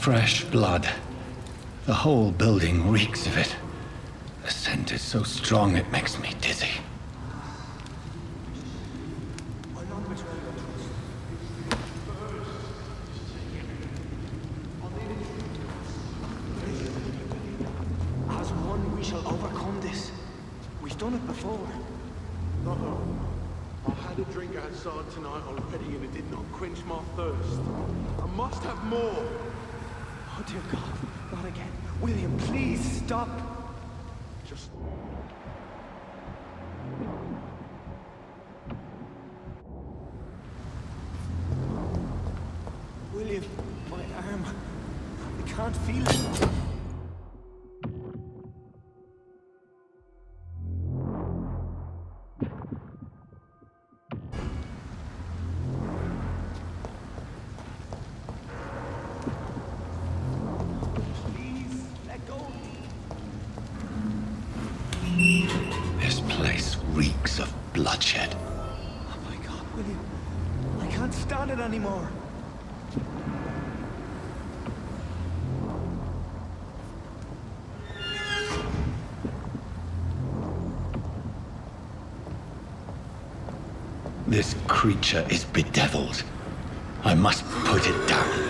Fresh blood. The whole building reeks of it. The scent is so strong it makes me dizzy. As one, we shall overcome this. We've done it before. No. I had a drink outside tonight already and it did not quench my thirst. I must have more. Oh dear God, not again. William, please stop. Just... William, my arm. I can't feel it. This place reeks of bloodshed. Oh my God, William. I can't stand it anymore. This creature is bedeviled. I must put it down.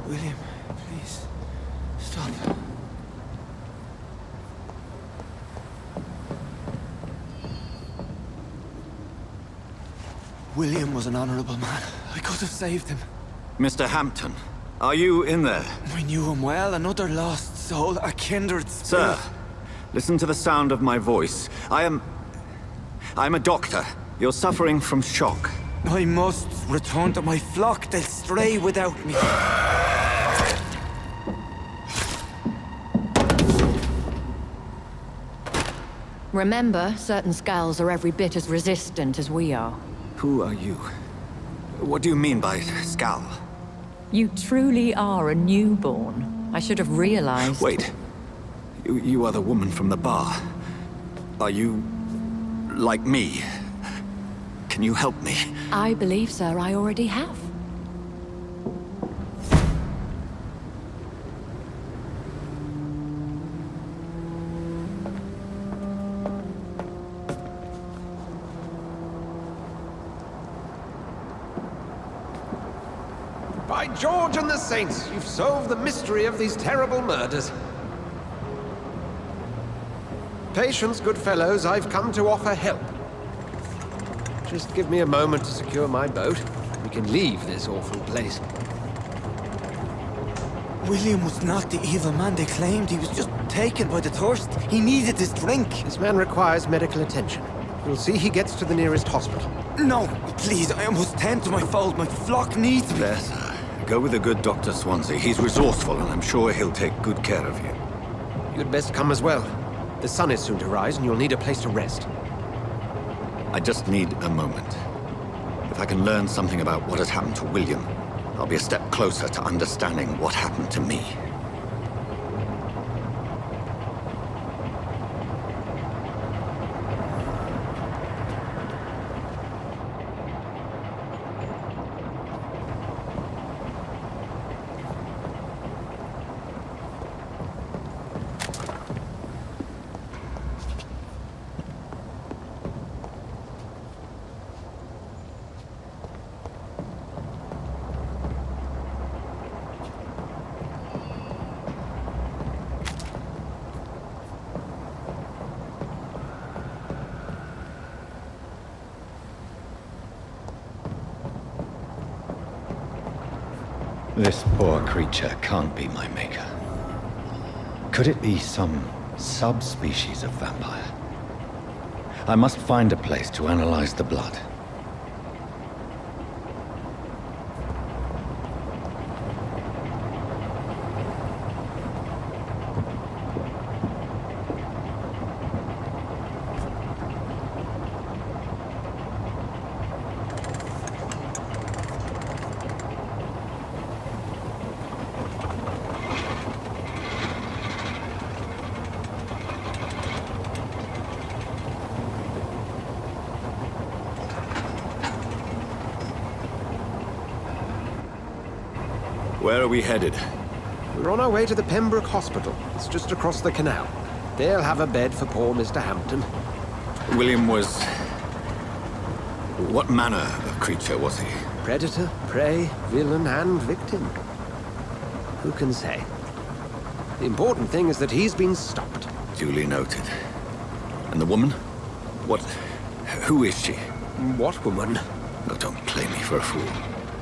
William, please, stop. William was an honorable man. I could have saved him. Mr. Hampton, are you in there? I knew him well, another lost soul, a kindred spirit. Sir, listen to the sound of my voice. I'm a doctor. You're suffering from shock. I must return to my flock. They'll stray without me. Remember, certain skals are every bit as resistant as we are. Who are you? What do you mean by skal? You truly are a newborn. I should have realized. Wait. You are the woman from the bar. Are you... like me? Can you help me? I believe, sir, I already have. By George and the Saints, you've solved the mystery of these terrible murders. Patience, good fellows, I've come to offer help. Just give me a moment to secure my boat. We can leave this awful place. William was not the evil man they claimed. He was just taken by the thirst. He needed his drink. This man requires medical attention. You'll see he gets to the nearest hospital. No, please, I must tend to my fold. My flock needs me. There, sir. Go with the good Dr. Swansea. He's resourceful, and I'm sure he'll take good care of you. You'd best come as well. The sun is soon to rise, and you'll need a place to rest. I just need a moment. If I can learn something about what has happened to William, I'll be a step closer to understanding what happened to me. This poor creature can't be my maker. Could it be some subspecies of vampire? I must find a place to analyze the blood. Where are we headed? We're on our way to the Pembroke Hospital. It's just across the canal. They'll have a bed for poor Mr. Hampton. William was... What manner of creature was he? Predator, prey, villain, and victim. Who can say? The important thing is that he's been stopped. Duly noted. And the woman? What... Who is she? What woman? No, don't play me for a fool.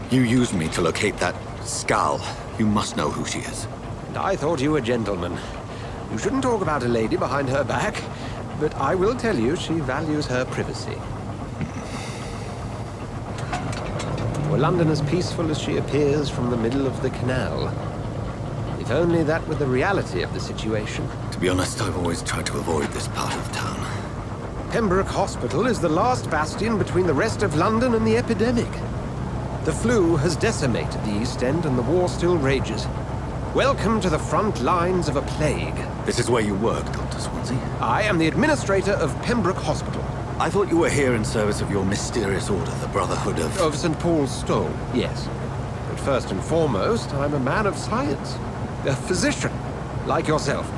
You used me to locate that skal. You must know who she is. And I thought you a gentleman. You shouldn't talk about a lady behind her back, but I will tell you she values her privacy. Were London as peaceful as she appears from the middle of the canal? If only that were the reality of the situation. To be honest, I've always tried to avoid this part of town. Pembroke Hospital is the last bastion between the rest of London and the epidemic. The flu has decimated the East End and the war still rages. Welcome to the front lines of a plague. This is where you work, Dr. Swansea? I am the administrator of Pembroke Hospital. I thought you were here in service of your mysterious order, the Brotherhood of... Of St. Paul's Stole, yes. But first and foremost, I'm a man of science. A physician, like yourself,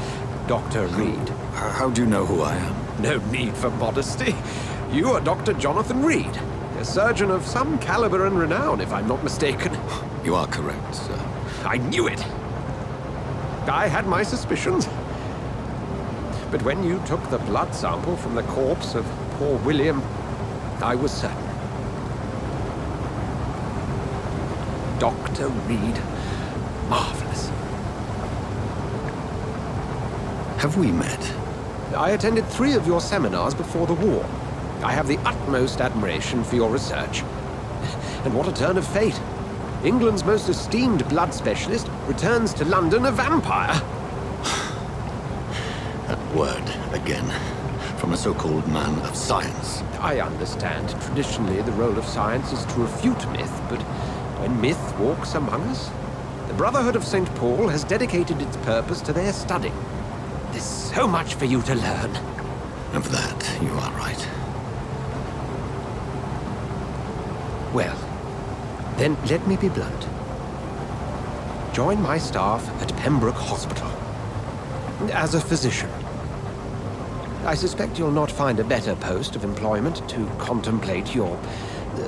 Dr. Reid. How do you know who I am? No need for modesty. You are Dr. Jonathan Reid, a surgeon of some caliber and renown, if I'm not mistaken. You are correct, sir. I knew it. I had my suspicions. But when you took the blood sample from the corpse of poor William, I was certain. Dr. Reid. Marvelous. Have we met? I attended 3 of your seminars before the war. I have the utmost admiration for your research. And what a turn of fate. England's most esteemed blood specialist returns to London a vampire. That word, again. From a so-called man of science. I understand. Traditionally, the role of science is to refute myth, but when myth walks among us, the Brotherhood of St. Paul has dedicated its purpose to their study. There's so much for you to learn. Of that, you are right. Well, then let me be blunt. Join my staff at Pembroke Hospital. As a physician. I suspect you'll not find a better post of employment to contemplate your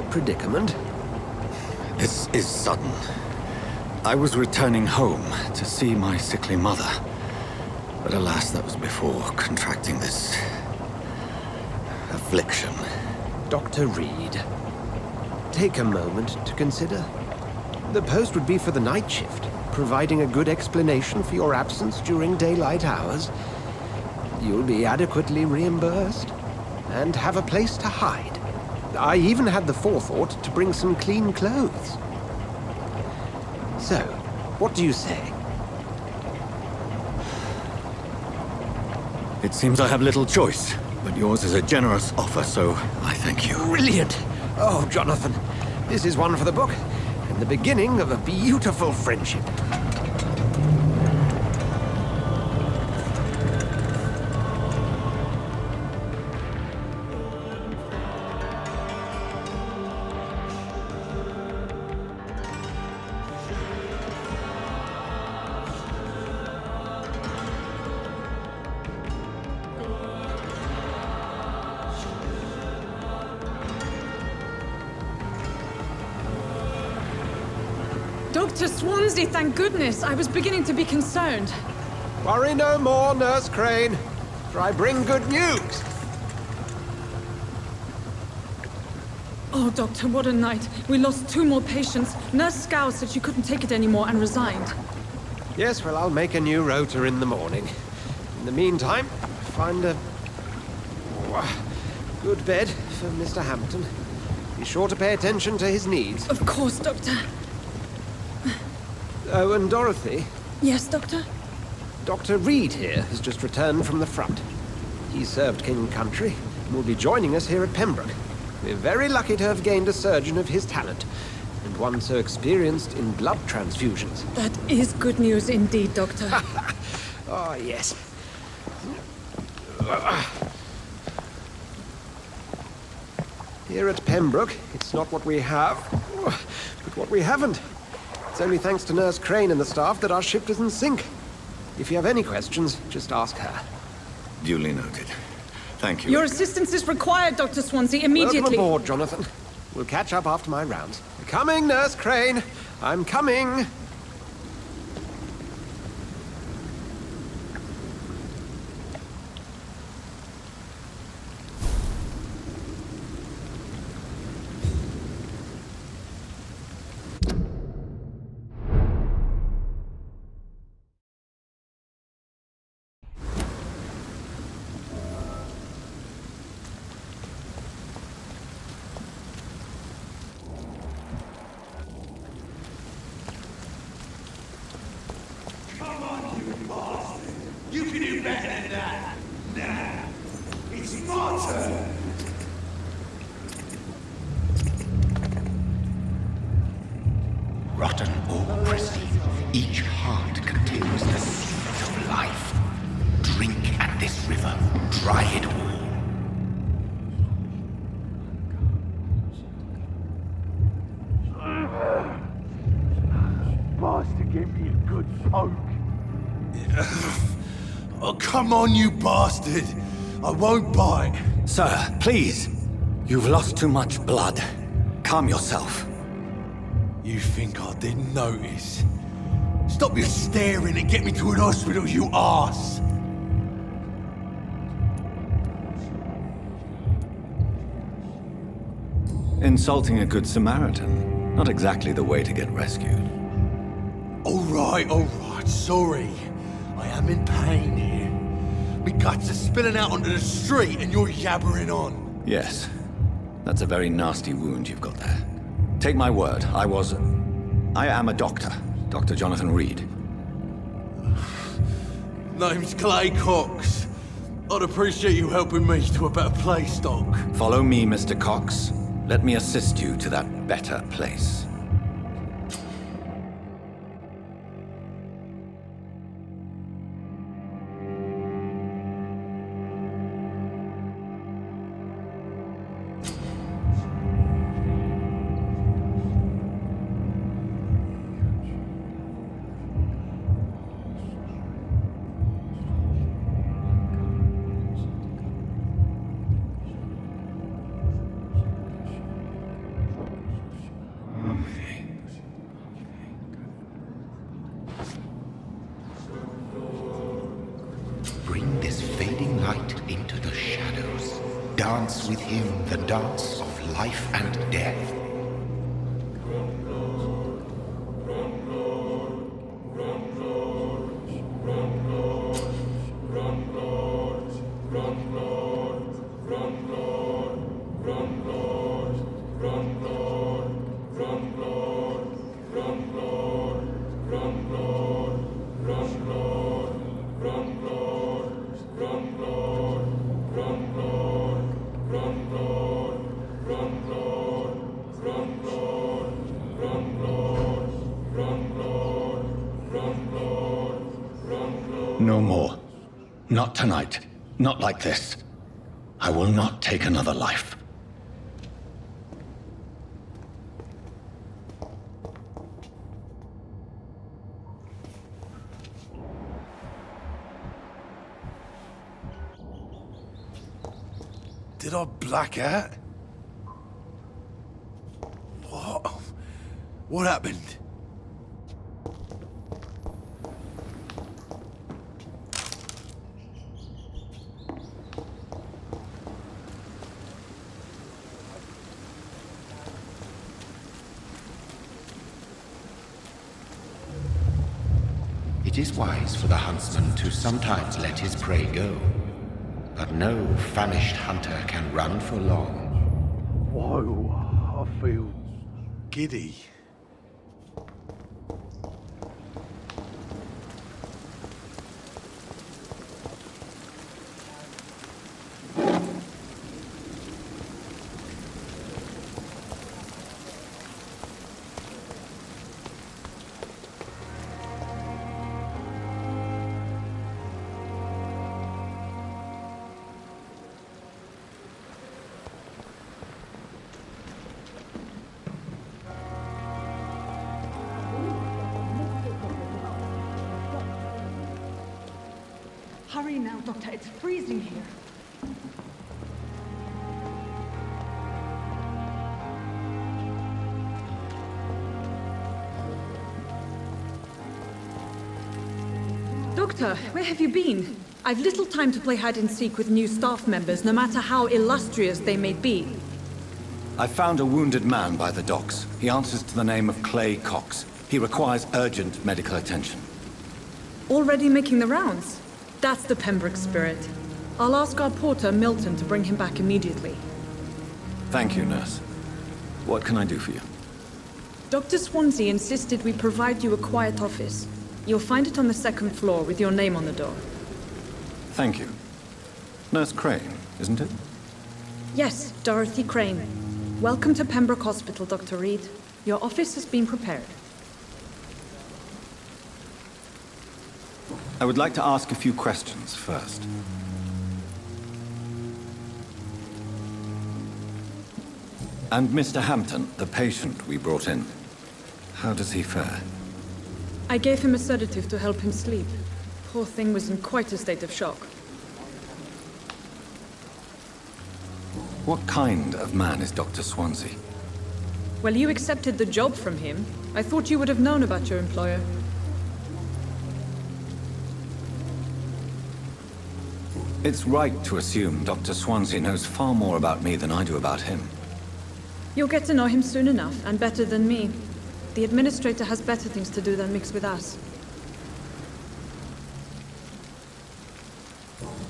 predicament. This is sudden. I was returning home to see my sickly mother. But alas, that was before contracting this... affliction. Dr. Reid, take a moment to consider. The post would be for the night shift, providing a good explanation for your absence during daylight hours. You'll be adequately reimbursed, and have a place to hide. I even had the forethought to bring some clean clothes. So, what do you say? It seems I have little choice, but yours is a generous offer, so I thank you. Brilliant! Oh, Jonathan, this is one for the book, and the beginning of a beautiful friendship. Dr. Swansea, thank goodness. I was beginning to be concerned. Worry no more, Nurse Crane, for I bring good news. Oh, Doctor, what a night. We lost 2 more patients. Nurse Skals said she couldn't take it anymore and resigned. Yes, well, I'll make a new rota in the morning. In the meantime, find a good bed for Mr. Hampton. Be sure to pay attention to his needs. Of course, Doctor. Oh, and Dorothy, Yes, Doctor? Dr. Reid here has just returned from the front. He served King and Country and will be joining us here at Pembroke. We're very lucky to have gained a surgeon of his talent, and one so experienced in blood transfusions. That is good news indeed, Doctor. Oh, yes. Here at Pembroke, it's not what we have, but what we haven't. It's only thanks to Nurse Crane and the staff that our ship doesn't sink. If you have any questions, just ask her. Duly noted. Thank you. Your assistance is required, Dr. Swansea, immediately. Welcome aboard, Jonathan. We'll catch up after my rounds. Coming, Nurse Crane. I'm coming. You can do better than that. Now, it's my turn. Rotten or pristine, each heart contains the seeds of life. Drink at this river, dry it all. Master gave me a good poke. Oh, come on, you bastard! I won't bite. Sir, please. You've lost too much blood. Calm yourself. You think I didn't notice? Stop your staring and get me to an hospital, you arse! Insulting a good Samaritan. Not exactly the way to get rescued. All right, sorry. I am in pain here. Me guts are spilling out onto the street and you're yabbering on. Yes. That's a very nasty wound you've got there. Take my word, I am a doctor. Dr. Jonathan Reid. Name's Clay Cox. I'd appreciate you helping me to a better place, Doc. Follow me, Mr. Cox. Let me assist you to that better place. Bring this fading light into the shadows. Dance with him the dance of life and death. No more. Not tonight. Not like this. I will not take another life. Did I black out? What? What happened? It is wise for the huntsman to sometimes let his prey go. But no famished hunter can run for long. Whoa, I feel giddy. Hurry now, Doctor. It's freezing here. Doctor, where have you been? I've little time to play hide and seek with new staff members, no matter how illustrious they may be. I found a wounded man by the docks. He answers to the name of Clay Cox. He requires urgent medical attention. Already making the rounds? That's the Pembroke spirit. I'll ask our porter, Milton, to bring him back immediately. Thank you, nurse. What can I do for you? Dr. Swansea insisted we provide you a quiet office. You'll find it on the second floor with your name on the door. Thank you. Nurse Crane, isn't it? Yes, Dorothy Crane. Welcome to Pembroke Hospital, Dr. Reid. Your office has been prepared. I would like to ask a few questions first. And Mr. Hampton, the patient we brought in, how does he fare? I gave him a sedative to help him sleep. Poor thing was in quite a state of shock. What kind of man is Dr. Swansea? Well, you accepted the job from him. I thought you would have known about your employer. It's right to assume Dr. Swansea knows far more about me than I do about him. You'll get to know him soon enough, and better than me. The administrator has better things to do than mix with us.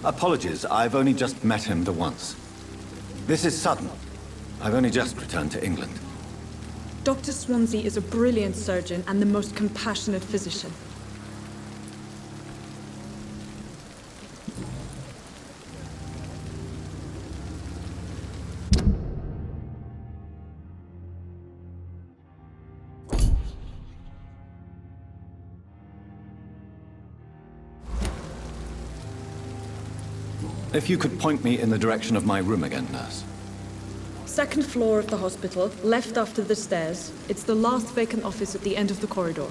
Apologies, I've only just met him the once. This is sudden. I've only just returned to England. Dr. Swansea is a brilliant surgeon and the most compassionate physician. If you could point me in the direction of my room again, nurse. Second floor of the hospital, left after the stairs. It's the last vacant office at the end of the corridor.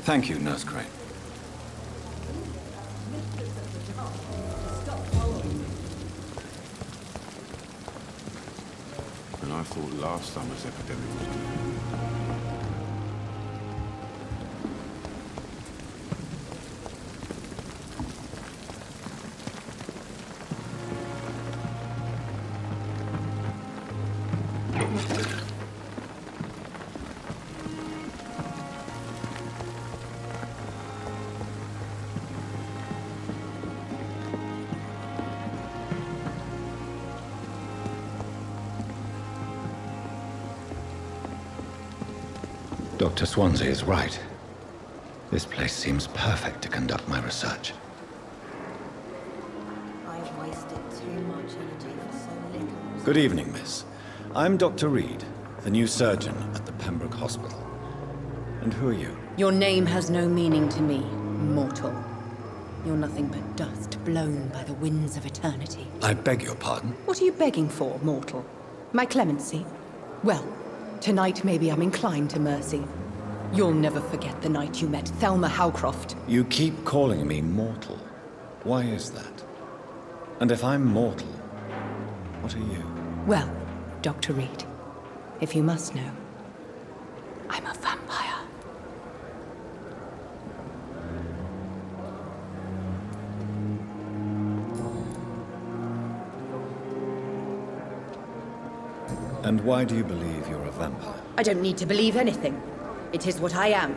Thank you, Nurse Crane. And I thought last summer's epidemic was good. Dr. Swansea is right. This place seems perfect to conduct my research. I've wasted too much energy for so little. Good evening, miss. I'm Dr. Reid, the new surgeon at the Pembroke Hospital. And who are you? Your name has no meaning to me, mortal. You're nothing but dust blown by the winds of eternity. I beg your pardon? What are you begging for, mortal? My clemency? Well, tonight maybe I'm inclined to mercy. You'll never forget the night you met Thelma Howcroft. You keep calling me mortal. Why is that? And if I'm mortal, what are you? Well, Dr. Reid, if you must know, I'm a vampire. And why do you believe you're a vampire? I don't need to believe anything. It is what I am.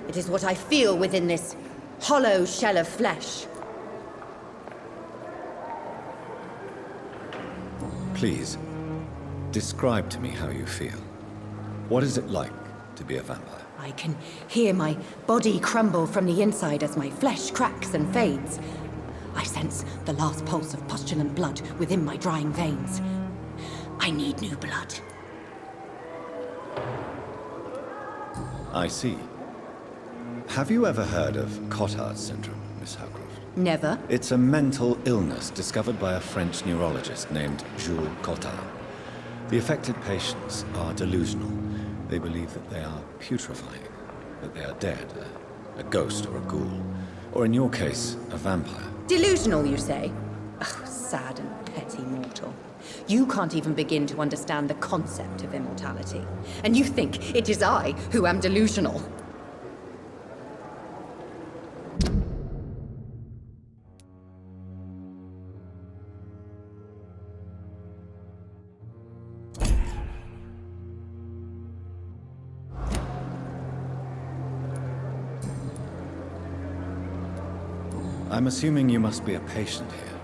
It is what I feel within this hollow shell of flesh. Please, describe to me how you feel. What is it like to be a vampire? I can hear my body crumble from the inside as my flesh cracks and fades. I sense the last pulse of postulant blood within my drying veins. I need new blood. I see. Have you ever heard of Cotard's syndrome, Miss Howcroft? Never. It's a mental illness discovered by a French neurologist named Jules Cotard. The affected patients are delusional. They believe that they are putrefying, that they are dead, a ghost or a ghoul, or in your case, a vampire. Delusional, you say? Oh, sad and petty mortal. You can't even begin to understand the concept of immortality. And you think it is I who am delusional. I'm assuming you must be a patient here.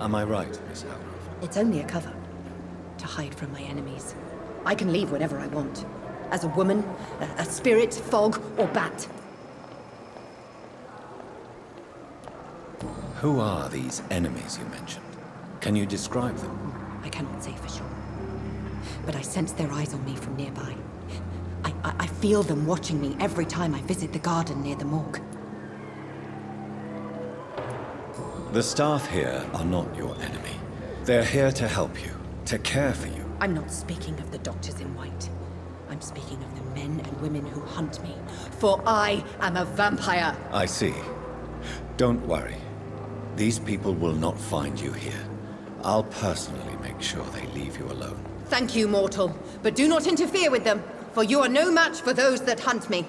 Am I right, Miss Howcroft? It's only a cover. To hide from my enemies. I can leave whenever I want. As a woman, a spirit, fog, or bat. Who are these enemies you mentioned? Can you describe them? I cannot say for sure. But I sense their eyes on me from nearby. I feel them watching me every time I visit the garden near the morgue. The staff here are not your enemy. They're here to help you, to care for you. I'm not speaking of the doctors in white. I'm speaking of the men and women who hunt me. For I am a vampire. I see. Don't worry. These people will not find you here. I'll personally make sure they leave you alone. Thank you, mortal. But do not interfere with them, for you are no match for those that hunt me.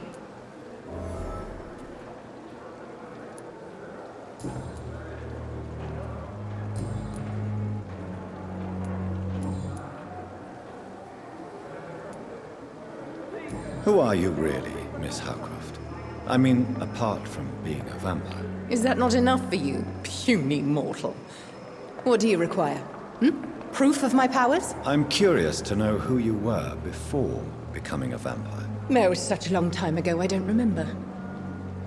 Who are you really, Miss Howcroft? I mean, apart from being a vampire. Is that not enough for you, puny mortal? What do you require? Proof of my powers? I'm curious to know who you were before becoming a vampire. It was such a long time ago, I don't remember.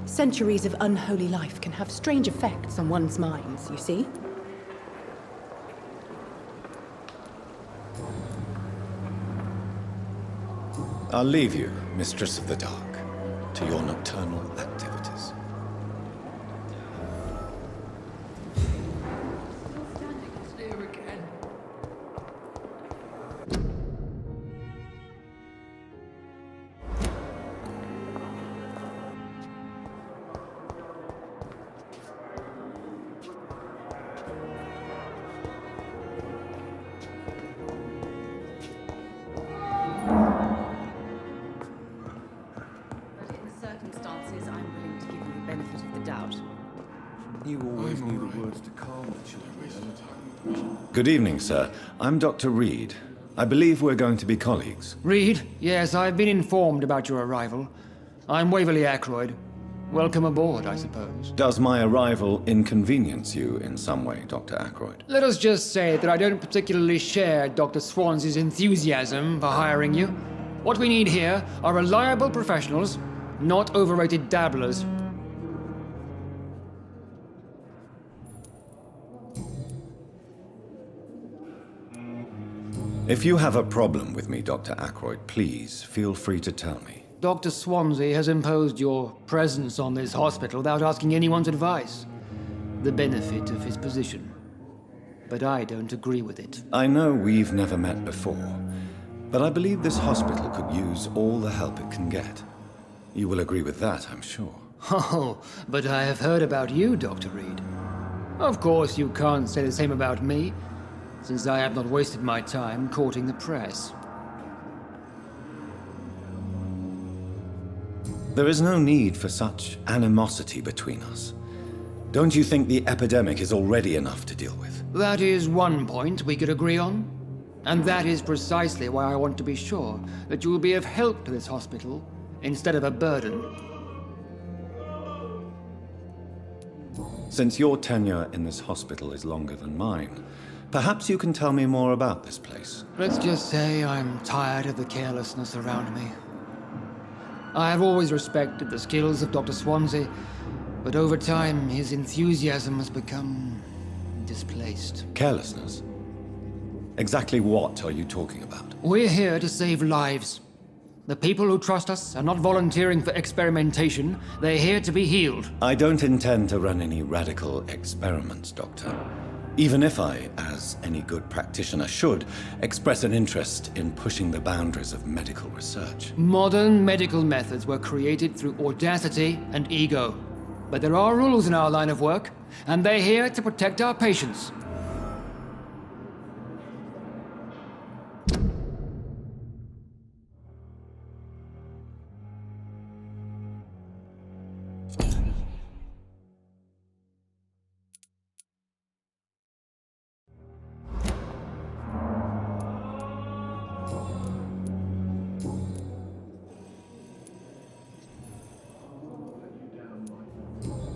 Centuries of unholy life can have strange effects on one's minds, you see? I'll leave you, Mistress of the Dark, to your nocturnal activities. You always knew the words to calm the children. Good evening, sir. I'm Dr. Reid. I believe we're going to be colleagues. Reid? Yes, I've been informed about your arrival. I'm Waverly Ackroyd. Welcome aboard, I suppose. Does my arrival inconvenience you in some way, Dr. Ackroyd? Let us just say that I don't particularly share Dr. Swansey's enthusiasm for hiring you. What we need here are reliable professionals, not overrated dabblers. If you have a problem with me, Dr. Ackroyd, please feel free to tell me. Dr. Swansey has imposed your presence on this hospital without asking anyone's advice. The benefit of his position. But I don't agree with it. I know we've never met before, but I believe this hospital could use all the help it can get. You will agree with that, I'm sure. Oh, but I have heard about you, Dr. Reid. Of course, you can't say the same about me, since I have not wasted my time courting the press. There is no need for such animosity between us. Don't you think the epidemic is already enough to deal with? That is one point we could agree on. And that is precisely why I want to be sure that you will be of help to this hospital instead of a burden. Since your tenure in this hospital is longer than mine, perhaps you can tell me more about this place. Let's just say I'm tired of the carelessness around me. I have always respected the skills of Dr. Swansea, but over time his enthusiasm has become displaced. Carelessness? Exactly what are you talking about? We're here to save lives. The people who trust us are not volunteering for experimentation. They're here to be healed. I don't intend to run any radical experiments, Doctor. Even if I, as any good practitioner should, express an interest in pushing the boundaries of medical research. Modern medical methods were created through audacity and ego. But there are rules in our line of work, and they're here to protect our patients.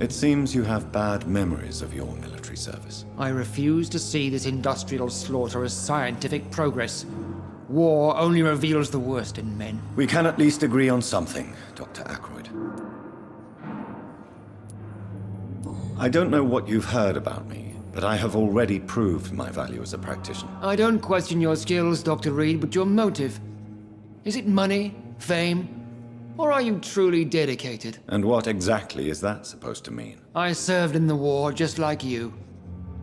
It seems you have bad memories of your military service. I refuse to see this industrial slaughter as scientific progress. War only reveals the worst in men. We can at least agree on something, Dr. Ackroyd. I don't know what you've heard about me, but I have already proved my value as a practitioner. I don't question your skills, Dr. Reid, but your motive. Is it money, fame, or are you truly dedicated? And what exactly is that supposed to mean? I served in the war just like you.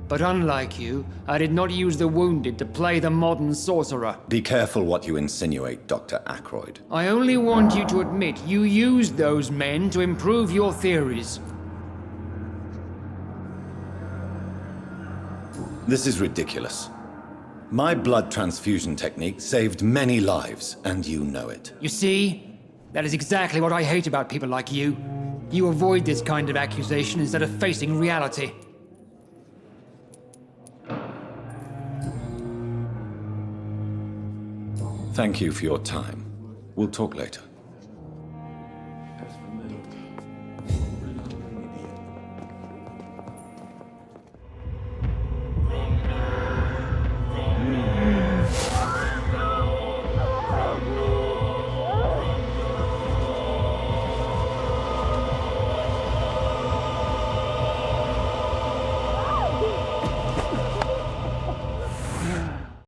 But unlike you, I did not use the wounded to play the modern sorcerer. Be careful what you insinuate, Dr. Ackroyd. I only want you to admit you used those men to improve your theories. This is ridiculous. My blood transfusion technique saved many lives, and you know it. You see? That is exactly what I hate about people like you. You avoid this kind of accusation instead of facing reality. Thank you for your time. We'll talk later.